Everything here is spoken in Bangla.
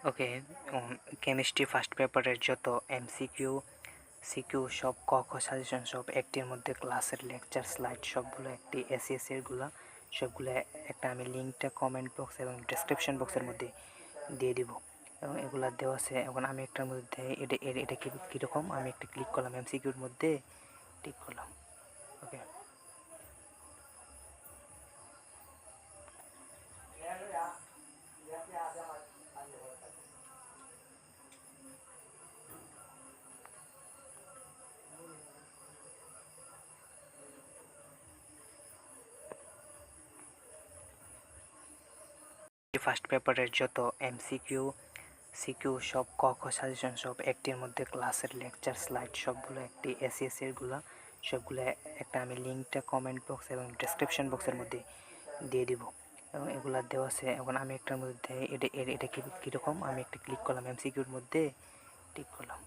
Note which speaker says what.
Speaker 1: ওকে, কেমিস্ট্রি ফার্স্ট পেপারের যত এমসিকিউ সিকিউ সব ক খ সাজেশন সব একটির মধ্যে ক্লাসের লেকচার স্লাইড সবগুলো একটি এসএসসিরগুলো সবগুলো একটা আমি লিঙ্কটা কমেন্ট বক্স এবং ডেসক্রিপশন বক্সের মধ্যে দিয়ে দিব এবং এগুলো দেওয়া আছে। এখন আমি একটার মধ্যে এটা কীরকম আমি একটা ক্লিক করলাম এমসিকিউর মধ্যে টিক করলাম। ওকে, ফার্স্ট পেপারের যত এমসিকিউ সিকিউ সব ক খ সাজেশন সব একটির মধ্যে ক্লাসের লেকচার স্লাইড সবগুলো একটি এসএসসিরগুলো সবগুলো একটা আমি লিঙ্কটা কমেন্ট বক্স এবং ডেসক্রিপশন বক্সের মধ্যে দিয়ে দিব এবং এগুলো দেওয়া আছে। এখন আমি একটার মধ্যে এটা কীরকম আমি একটা ক্লিক করলাম এমসিকিউর মধ্যে টিক করলাম।